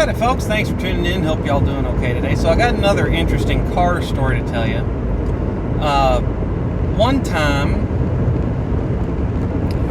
Alrighty, folks, thanks for tuning in. Hope y'all doing okay today. So I got another interesting car story to tell you. One time,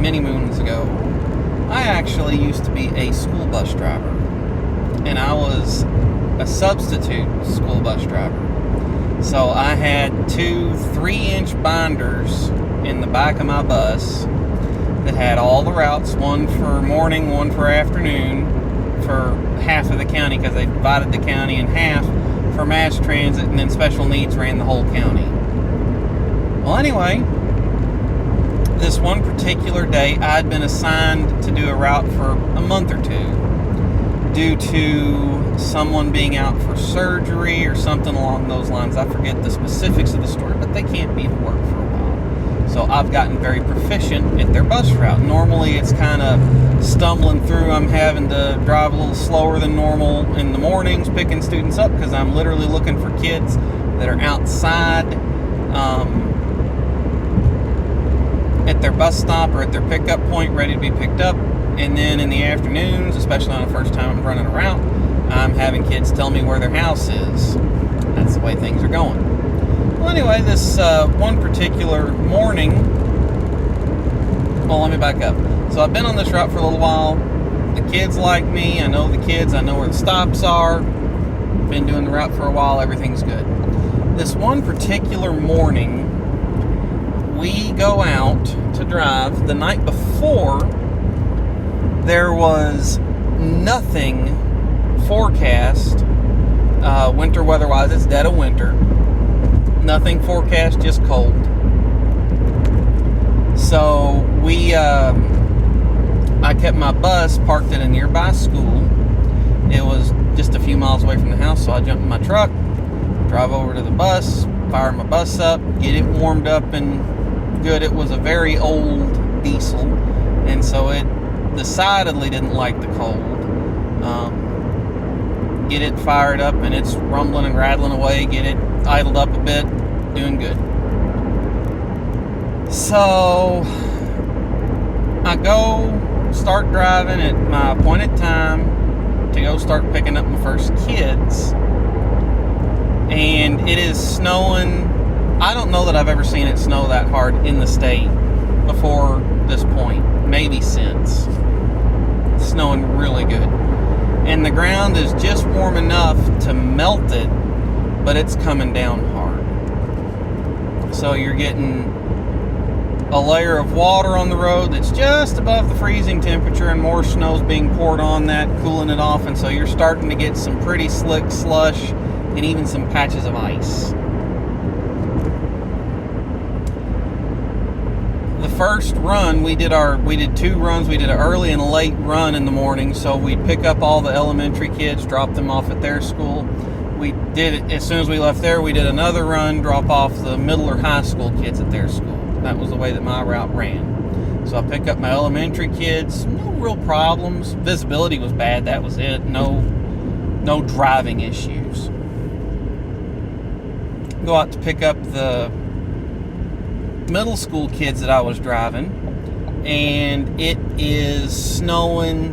many moons ago, I actually used to be a school bus driver. And I was a substitute school bus driver. So I had two 3-inch binders in the back of my bus that had all the routes, one for morning, one for afternoon, for half of the county, because they divided the county in half for mass transit, and then special needs ran the whole county. Well, anyway, this one particular day, I'd been assigned to do a route for a month or two due to someone being out for surgery or something along those lines. I forget the specifics of the story, but they can't be at work for a while. So I've gotten very proficient at their bus route. Normally it's kind of stumbling through. I'm having to drive a little slower than normal in the mornings, picking students up, because I'm literally looking for kids that are outside at their bus stop or at their pickup point ready to be picked up. And then in the afternoons, especially on the first time I'm running a route, I'm having kids tell me where their house is. That's the way things are going. Well, anyway, this one particular morning, well, let me back up. So I've been on this route for a little while. The kids like me. I know the kids. I know where the stops are. Been doing the route for a while. Everything's good. This one particular morning, we go out to drive. The night before, there was nothing forecast, winter weather-wise. It's dead of winter. Nothing forecast, just cold. So I kept my bus parked at a nearby school. It was just a few miles away from the house, so I jumped in my truck, drive over to the bus, fire my bus up, get it warmed up and good. It was a very old diesel, and so it decidedly didn't like the cold. Get it fired up, and it's rumbling and rattling away. Get it idled up a bit, doing good. So I go start driving at my appointed time to go start picking up my first kids, and it is snowing. I don't know that I've ever seen it snow that hard in the state before this point, maybe since. It's snowing really good, and the ground is just warm enough to melt it, but it's coming down hard. So you're getting a layer of water on the road that's just above the freezing temperature, and more snow's being poured on that, cooling it off, and so you're starting to get some pretty slick slush and even some patches of ice. The first run, we did two runs. We did an early and a late run in the morning, so we'd pick up all the elementary kids, drop them off at their school. We did it as soon as we left there. We did another run, drop off the middle or high school kids at their school. That was the way that my route ran. So I pick up my elementary kids. No real problems. Visibility was bad. That was it. No driving issues. Go out to pick up the middle school kids that I was driving, and it is snowing.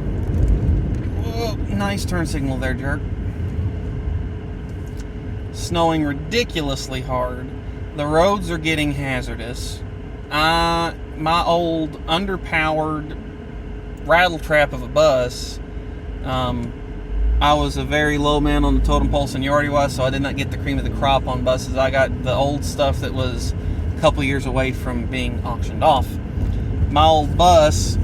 Whoa, nice turn signal there, jerk. Snowing ridiculously hard. The roads are getting hazardous. My old underpowered rattle trap of a bus, I was a very low man on the totem pole seniority-wise, so I did not get the cream of the crop on buses. I got the old stuff that was a couple years away from being auctioned off. My old bus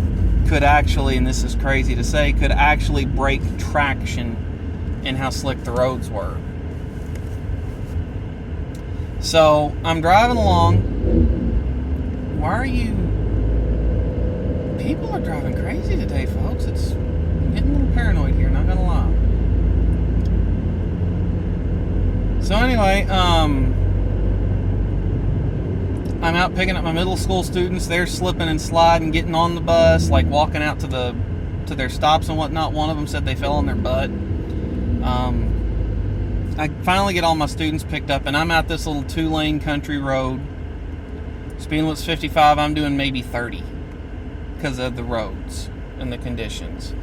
could actually, and this is crazy to say, could actually break traction in how slick the roads were. So I'm driving along. Why are you... People are driving crazy today, folks. It's getting a little paranoid here, not gonna lie. So anyway, I'm out picking up my middle school students. They're slipping and sliding, getting on the bus, like walking out to their stops and whatnot. One of them said they fell on their butt. I finally get all my students picked up, and I'm out this little 2-lane country road. Speed limit's 55. I'm doing maybe 30 because of the roads and the conditions.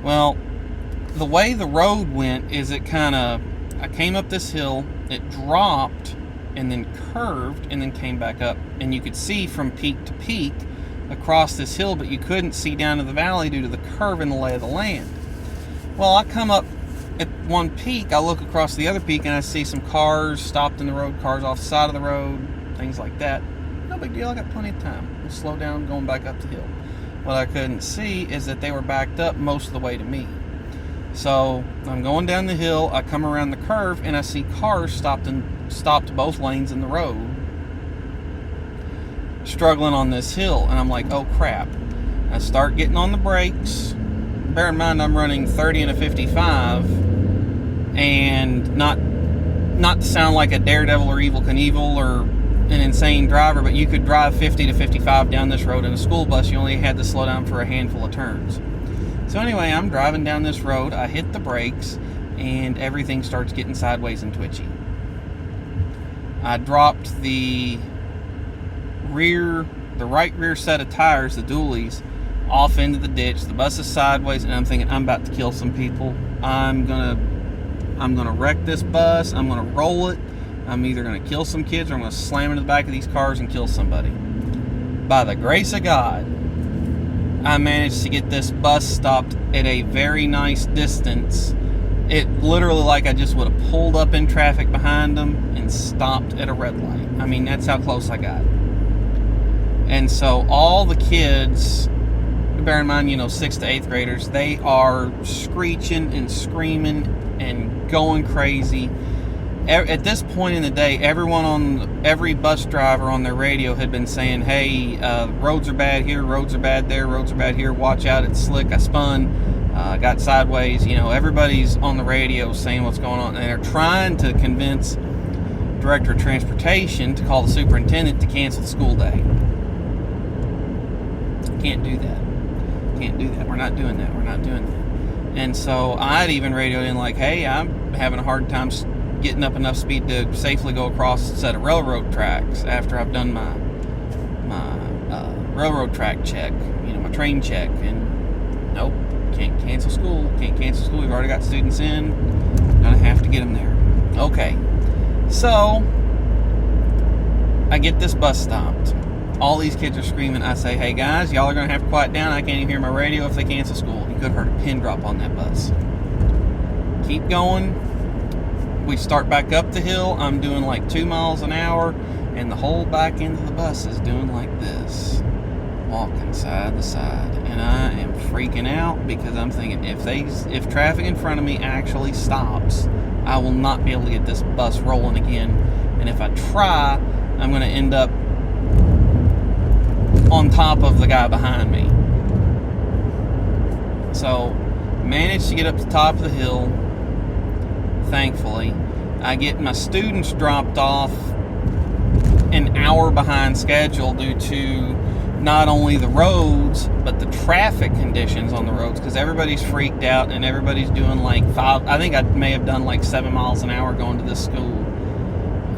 Well, the way the road went is I came up this hill, it dropped, and then curved, and then came back up. And you could see from peak to peak across this hill, but you couldn't see down to the valley due to the curve in the lay of the land. Well, I come up at one peak, I look across the other peak, and I see some cars stopped in the road, cars off the side of the road, things like that. No big deal, I got plenty of time. I'll slow down going back up the hill. What I couldn't see is that they were backed up most of the way to me. So I'm going down the hill, I come around the curve, and I see cars stopped both lanes in the road, struggling on this hill. And I'm like, oh crap. I start getting on the brakes. Bear in mind, I'm running 30 and a 55, and not to sound like a daredevil or Evel Knievel or an insane driver, but you could drive 50 to 55 down this road in a school bus. You only had to slow down for a handful of turns. So anyway, I'm driving down this road, I hit the brakes, and everything starts getting sideways and twitchy. I dropped the right rear set of tires, the dualies, off into the ditch. The bus is sideways, and I'm thinking, I'm about to kill some people. I'm gonna wreck this bus. I'm gonna roll it. I'm either gonna kill some kids or I'm gonna slam into the back of these cars and kill somebody. By the grace of God, I managed to get this bus stopped at a very nice distance. It literally, like I just would have pulled up in traffic behind them and stopped at a red light. I mean, that's how close I got. And so all the kids, bear in mind, 6th to 8th graders, they are screeching and screaming and going crazy. At this point in the day, every bus driver on their radio had been saying, hey, roads are bad here, roads are bad there, roads are bad here, watch out, it's slick, I spun, got sideways. Everybody's on the radio saying what's going on, and they're trying to convince Director of Transportation to call the superintendent to cancel the school day. Can't do that. We're not doing that. And so I'd even radioed in like, hey, I'm having a hard time getting up enough speed to safely go across a set of railroad tracks after I've done my railroad track check, my train check. And nope, can't cancel school. We've already got students in. Gonna have to get them there. Okay, so I get this bus stopped. All these kids are screaming. I say, hey guys, y'all are going to have to quiet down. I can't even hear my radio if they cancel school. You could have heard a pin drop on that bus. Keep going. We start back up the hill. I'm doing like 2 miles an hour, and the whole back end of the bus is doing like this, walking side to side. And I am freaking out because I'm thinking, if traffic in front of me actually stops, I will not be able to get this bus rolling again. And if I try, I'm going to end up on top of the guy behind me. So, managed to get up to the top of the hill, thankfully. I get my students dropped off an hour behind schedule due to not only the roads, but the traffic conditions on the roads, because everybody's freaked out and everybody's doing like 5, I think I may have done like 7 miles an hour going to this school.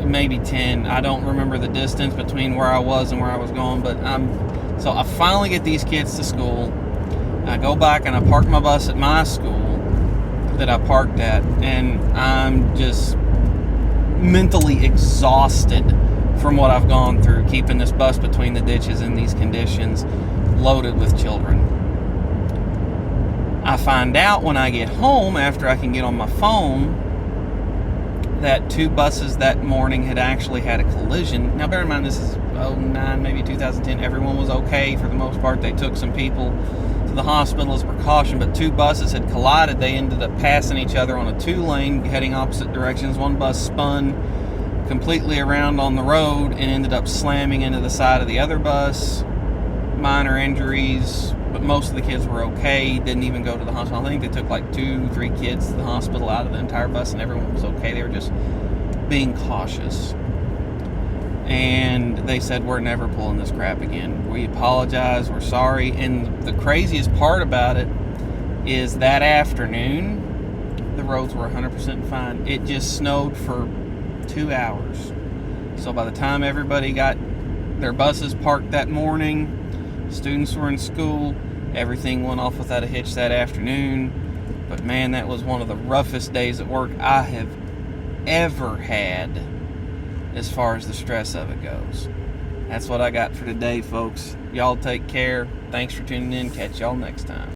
Maybe 10. I don't remember the distance between where I was and where I was going, but so I finally get these kids to school. I go back and I park my bus at my school that I parked at, and I'm just mentally exhausted from what I've gone through, keeping this bus between the ditches in these conditions, loaded with children. I find out when I get home, after I can get on my phone, that 2 buses that morning had actually had a collision. Now bear in mind, this is 2009, maybe 2010. Everyone was okay for the most part. They took some people to the hospital as a precaution, but 2 buses had collided. They ended up passing each other on a 2-lane heading opposite directions. One bus spun completely around on the road and ended up slamming into the side of the other bus. Minor injuries, but most of the kids were okay. Didn't even go to the hospital. I think they took like 2-3 kids to the hospital out of the entire bus, and everyone was okay. They were just being cautious. And they said, we're never pulling this crap again. We apologize. We're sorry. And the craziest part about it is that afternoon, the roads were 100% fine. It just snowed for 2 hours. So by the time everybody got their buses parked that morning, students were in school, everything went off without a hitch that afternoon. But man, that was one of the roughest days at work I have ever had as far as the stress of it goes. That's what I got for today, folks. Y'all take care. Thanks for tuning in. Catch y'all next time.